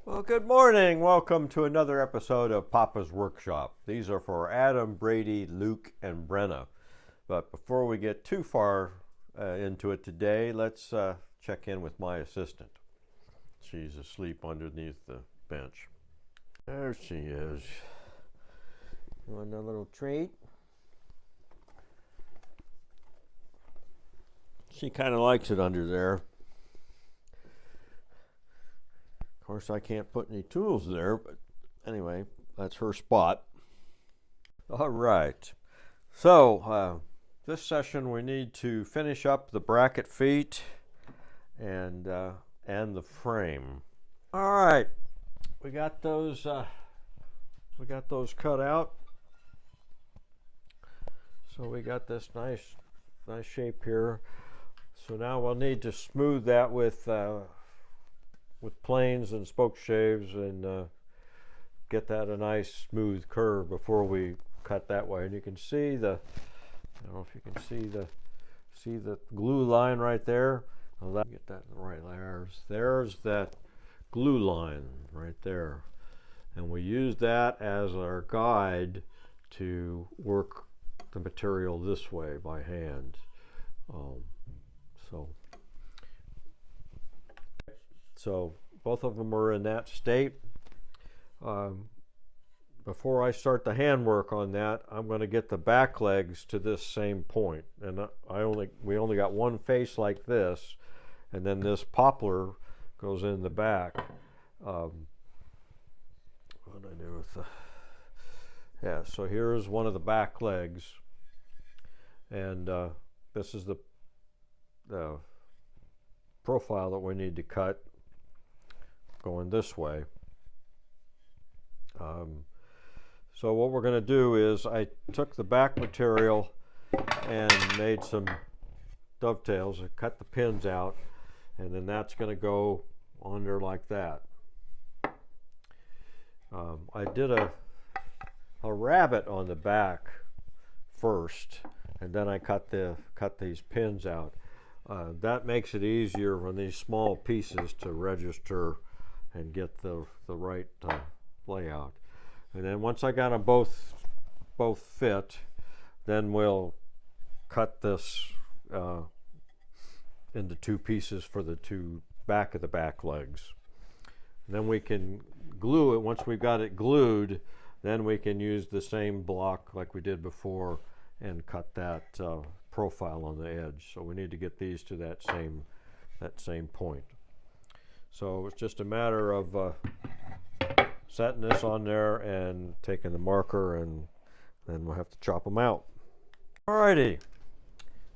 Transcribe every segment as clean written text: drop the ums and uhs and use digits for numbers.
Well, good morning. Welcome to another episode of Papa's Workshop. These are for Adam, Brady, Luke, and Brenna. But before we get too far into it today, let's check in with my assistant. She's asleep underneath the bench. There she is. You want a little treat? She kind of likes it under there. Of course, I can't put any tools there, but anyway, that's her spot. All right. So, this session we need to finish up the bracket feet and the frame. All right. We got those cut out. So we got this nice shape here. So now we'll need to smooth that with planes and spoke shaves and get that a nice smooth curve before we cut that way. And you can see I don't know if you can see the glue line right there. Well, get that right there. There's that glue line right there, and we use that as our guide to work the material this way by hand. So both of them are in that state. Before I start the handwork on that, I'm going to get the back legs to this same point, and we only got one face like this, and then this poplar goes in the back. What did I do with the? Yeah, so here's one of the back legs, and this is the profile that we need to cut going this way. So what we're going to do is I took the back material and made some dovetails and cut the pins out, and then that's going to go under like that. I did a rabbit on the back first, and then I cut these pins out. That makes it easier on these small pieces to register and get the right layout. And then once I got them both fit, then we'll cut this into two pieces for the two back of the back legs. And then we can glue it. Once we've got it glued, then we can use the same block like we did before and cut that profile on the edge. So we need to get these to that same point. So it's just a matter of setting this on there and taking the marker, and then we'll have to chop them out. Alrighty,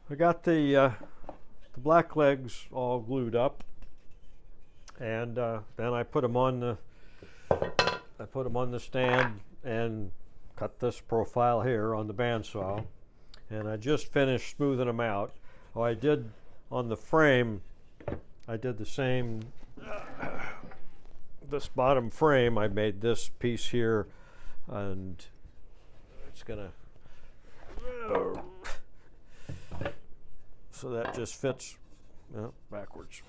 we got the black legs all glued up, and then I put them on the stand and cut this profile here on the bandsaw, and I just finished smoothing them out. Oh, I did on the frame, I did the same. This bottom frame, I made this piece here, and it's gonna so that just fits backwards.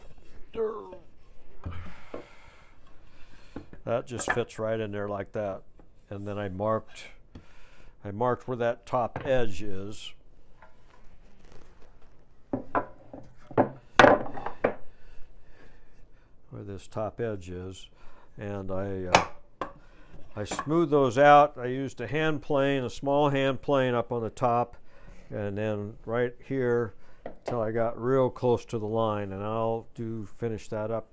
That just fits right in there like that. And then I marked where that top edge is. Where this top edge is, and I smoothed those out. I used a small hand plane up on the top, and then right here till I got real close to the line, and I'll finish that up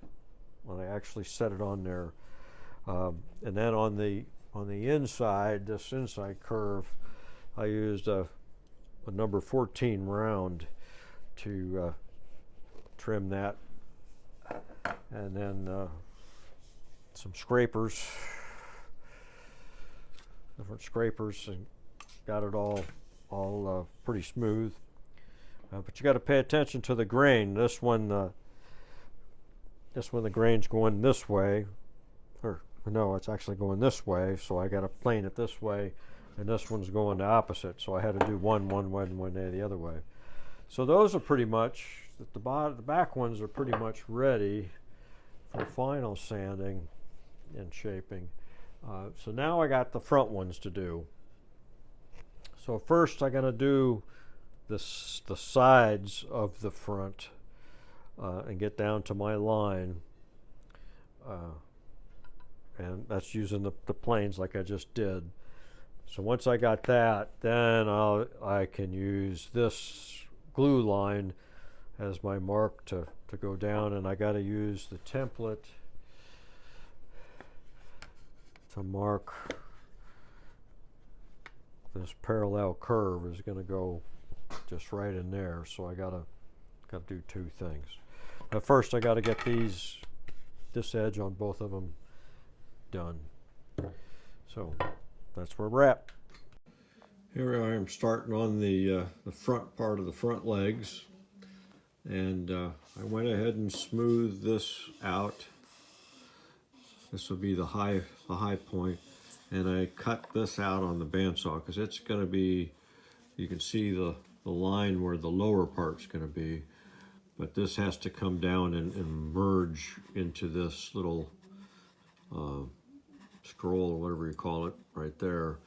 when I actually set it on there. And then on the inside, this inside curve, I used a number 14 round to trim that. And then some scrapers, different scrapers, and got it all pretty smooth. But you got to pay attention to the grain. This one the grain's going this way, or no, it's actually going this way. So I got to plane it this way, and this one's going the opposite. So I had to do one way, the other way. So those are pretty much the back ones are pretty much ready for final sanding. and shaping. So now I got the front ones to do. So first I'm going to do the sides of the front and get down to my line. And that's using the planes like I just did. So once I got that, then I can use this glue line as my mark to go down, and I got to use the template to mark this parallel curve is going to go just right in there. So I got to do two things. But first I got to get this edge on both of them done. So that's where we're at. Here I am starting on the front part of the front legs, and I went ahead and smoothed this out. This will be the high point, and I cut this out on the bandsaw because it's going to be, you can see the line where the lower part's going to be, but this has to come down and merge into this little scroll or whatever you call it right there.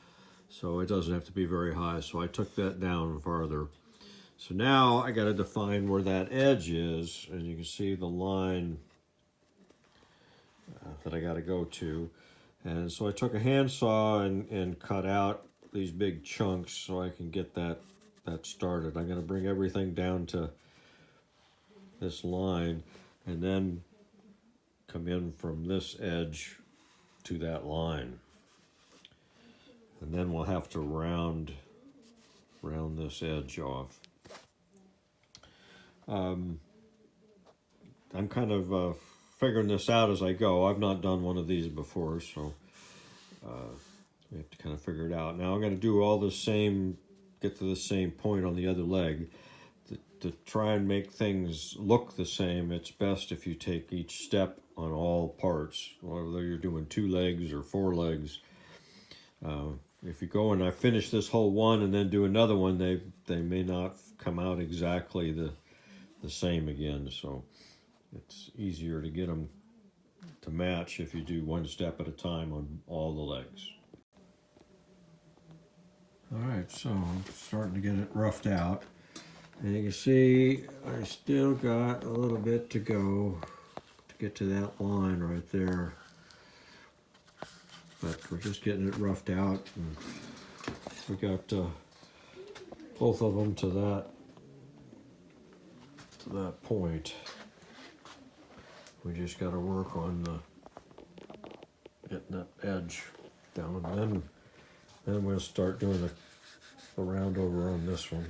So it doesn't have to be very high, so I took that down farther. So now I got to define where that edge is, and you can see the line that I got to go to. And so I took a handsaw and cut out these big chunks so I can get that started. I'm going to bring everything down to this line and then come in from this edge to that line. And then we'll have to round this edge off. I'm kind of figuring this out as I go. I've not done one of these before, so we have to kind of figure it out. Now I'm going to do all the same, get to the same point on the other leg. To try and make things look the same, it's best if you take each step on all parts, whether you're doing 2 legs or 4 legs. If you go and I finish this whole one and then do another one, they may not come out exactly the same again. So it's easier to get them to match if you do one step at a time on all the legs. All right, so I'm starting to get it roughed out. And you can see I still got a little bit to go to get to that line right there. But we're just getting it roughed out, and we got both of them to that point. We just got to work on getting that edge down, and then we'll start doing a round over on this one.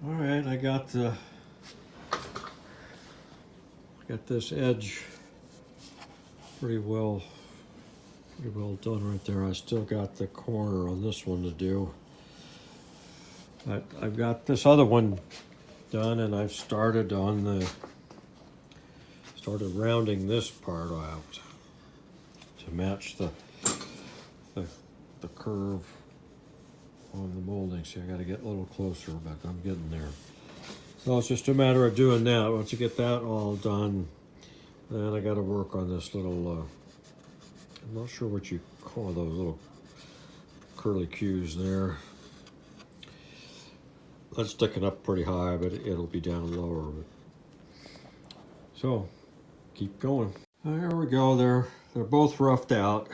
All right, I got this edge pretty well done right there. I still got the corner on this one to do. But I've got this other one done, and I've started rounding this part out to match the curve on the molding. See, I got to get a little closer, but I'm getting there. So it's just a matter of doing that. Once you get that all done, then I got to work on this little I'm not sure what you call those little curly cues there. That's sticking up pretty high, but it'll be down lower. So keep going. There we go. They're both roughed out.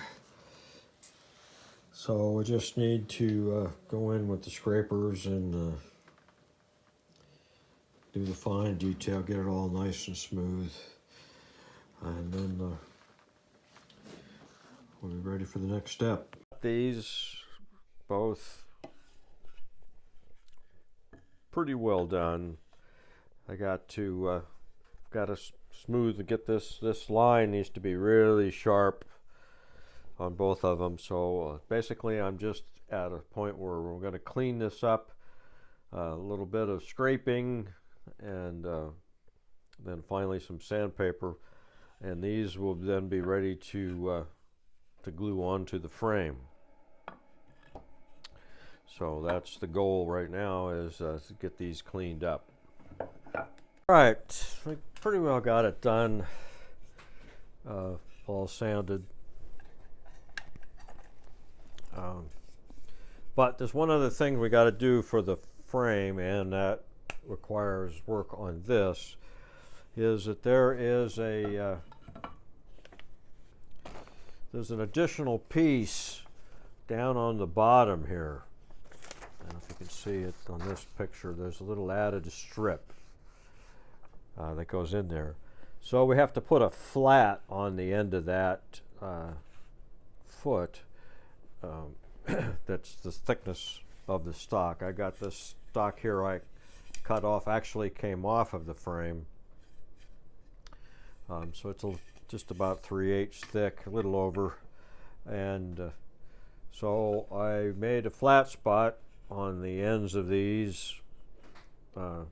So we just need to go in with the scrapers and do the fine detail, get it all nice and smooth, and then we'll be ready for the next step. These both pretty well done. I got to smooth to get this line needs to be really sharp on both of them. So basically I'm just at a point where we're going to clean this up, a little bit of scraping, and then finally some sandpaper, and these will then be ready to glue onto the frame. So that's the goal right now, is to get these cleaned up. All right, we pretty well got it done. all sanded. But there's one other thing we got to do for the frame, and that requires work on this, is that there's an additional piece down on the bottom here. I don't know if you can see it on this picture. There's a little added strip that goes in there. So we have to put a flat on the end of that foot. That's the thickness of the stock. I got this stock here I cut off, actually came off of the frame. So it's just about 3/8 thick, a little over. And so I made a flat spot on the ends of these on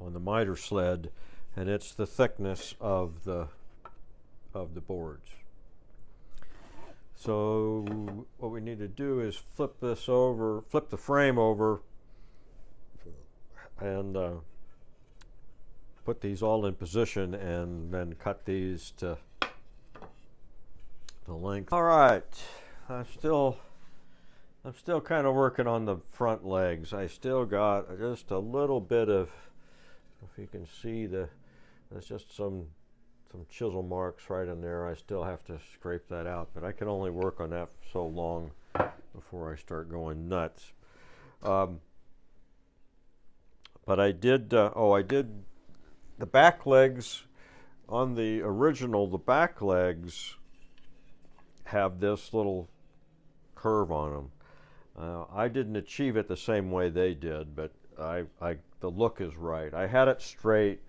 the miter sled, and it's the thickness of the boards. So what we need to do is flip the frame over, and put these all in position, and then cut these to the length. All right, I'm still kind of working on the front legs. I still got just a little bit of, if you can see, there's just some chisel marks right in there. I still have to scrape that out, but I can only work on that for so long before I start going nuts. But I did the back legs on the original. The back legs have this little curve on them. I didn't achieve it the same way they did, but the look is right. I had it straight,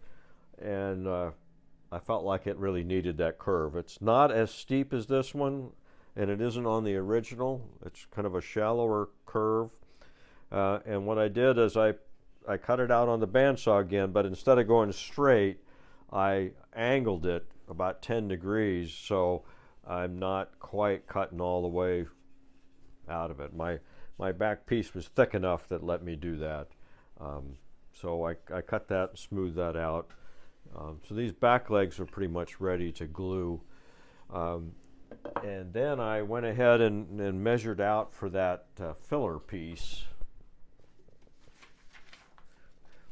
and I felt like it really needed that curve. It's not as steep as this one, and it isn't on the original. It's kind of a shallower curve. And what I did is I cut it out on the bandsaw again, but instead of going straight, I angled it about 10 degrees, so I'm not quite cutting all the way out of it. My back piece was thick enough that let me do that. So I cut that and smoothed that out. So these back legs are pretty much ready to glue. And then I went ahead and measured out for that filler piece.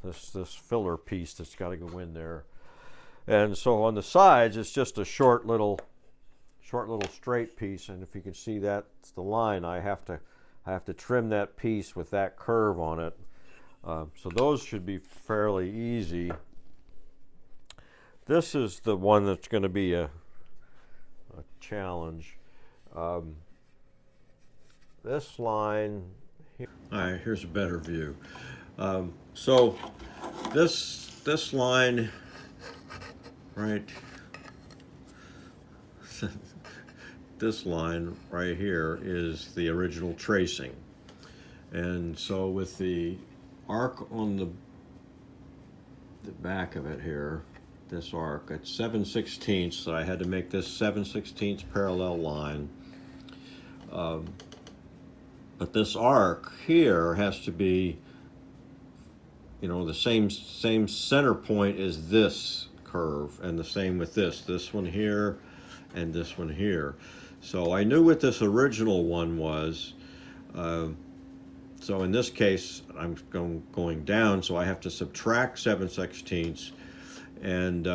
This filler piece that's got to go in there. And so on the sides, it's just a short little straight piece. And if you can see, that's the line. I have to trim that piece with that curve on it. So those should be fairly easy. This is the one that's going to be a challenge. This line here. All right, here's a better view. So this line, right, this line right here is the original tracing. And so with the arc on the back of it here, this arc at 7/16, so I had to make this 7/16 parallel line. But this arc here has to be, the same center point as this curve, and the same with this one here and this one here. So I knew what this original one was. So in this case, I'm going down, so I have to subtract 7/16. And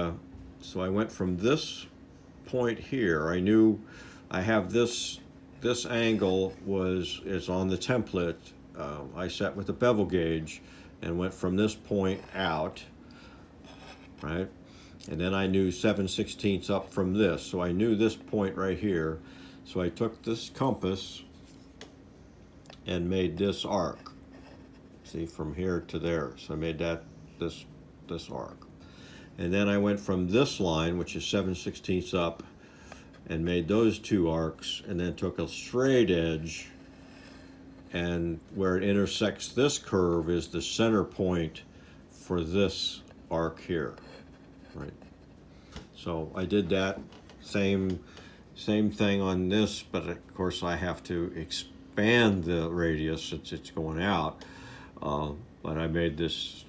so I went from this point here. I knew I have this angle is on the template. I set with the bevel gauge and went from this point out, right? And then I knew 7/16 up from this. So I knew this point right here. So I took this compass and made this arc. See, from here to there. So I made this arc. And then I went from this line, which is 7/16 up, and made those two arcs, and then took a straight edge, and where it intersects this curve is the center point for this arc here, right? So I did that same thing on this, but of course I have to expand the radius since it's going out. But I made this.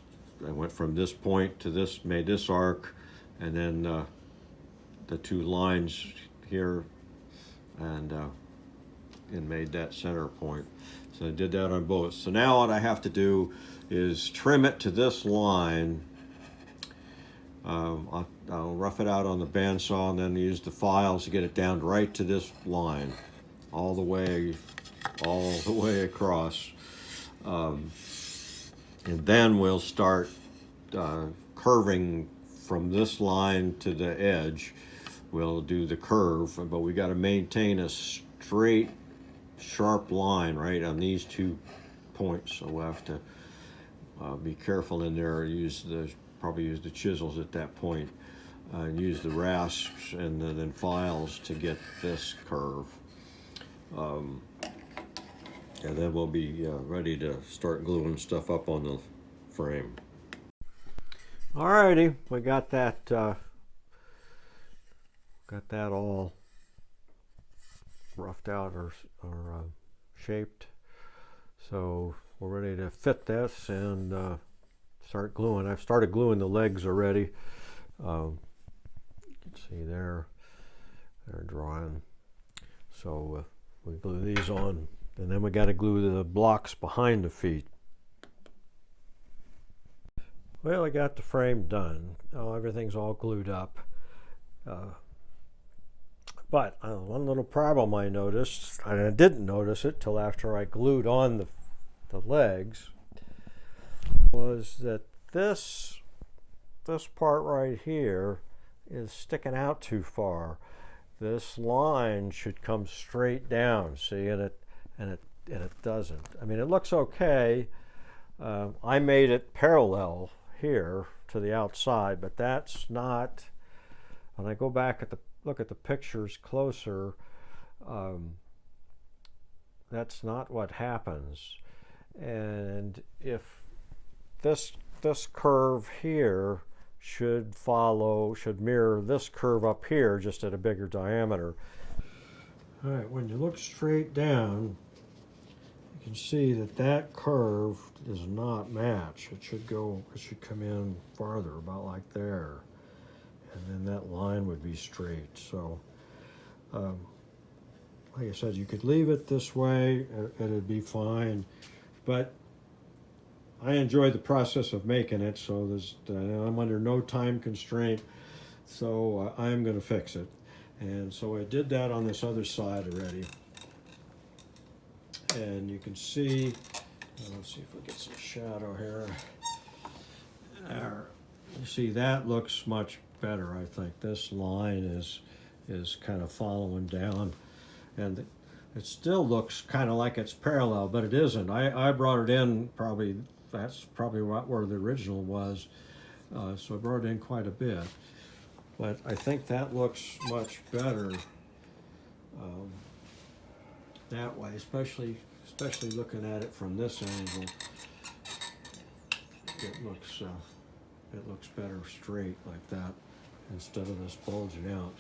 I went from this point to this, made this arc, and then the two lines here and made that center point. So I did that on both. So now what I have to do is trim it to this line. I'll rough it out on the bandsaw and then use the files to get it down right to this line, all the way across. And then we'll start curving from this line to the edge. We'll do the curve, but we got to maintain a straight, sharp line right on these 2 points. So we'll have to be careful in there. Probably use the chisels at that point, and use the rasps and then files to get this curve. And then we'll be ready to start gluing stuff up on the frame. Alrighty, we got that all roughed out or shaped. So we're ready to fit this and start gluing. I've started gluing the legs already. You can see they're drying. So we glue these on, and then we got to glue the blocks behind the feet. Well, I got the frame done. Everything's all glued up. But one little problem I noticed, and I didn't notice it till after I glued on the legs, was that this part right here is sticking out too far. This line should come straight down, see, and it doesn't. I mean, it looks okay. I made it parallel here to the outside, but that's not. When I go back look at the pictures closer, that's not what happens. And if this curve here should mirror this curve up here, just at a bigger diameter. All right, when you look straight down, you can see that curve does not match. It should come in farther, about like there. And then that line would be straight. So, like I said, you could leave it this way and it'd be fine. But I enjoyed the process of making it, so I'm under no time constraint, so I'm going to fix it. And so I did that on this other side already. And you can see, let's see if we get some shadow here. There. You see, that looks much better, I think. This line is kind of following down. And it still looks kind of like it's parallel, but it isn't. I brought it in that's probably where the original was. So I brought it in quite a bit. But I think that looks much better that way, especially looking at it from this angle. It looks better straight like that instead of this bulging out.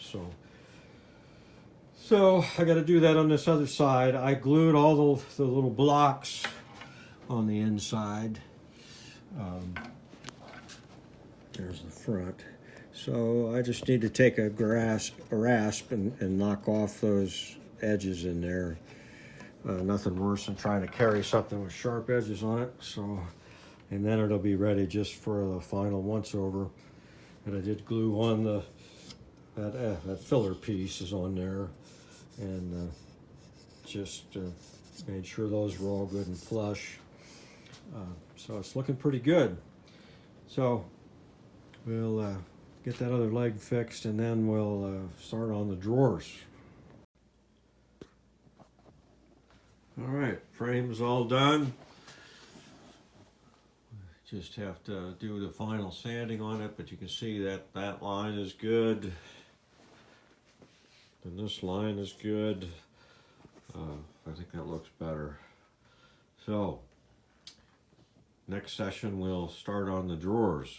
So I got to do that on this other side. I glued all the little blocks on the inside. There's the front. So I just need to take a rasp and knock off those edges in there. Nothing worse than trying to carry something with sharp edges on it. So, and then it'll be ready just for the final once over. And I did glue on that filler piece is on there, and just made sure those were all good and flush. So it's looking pretty good. So we'll get that other leg fixed, and then we'll start on the drawers. All right, frame's all done. Just have to do the final sanding on it, but you can see that line is good. And this line is good. I think that looks better. So, next session we'll start on the drawers.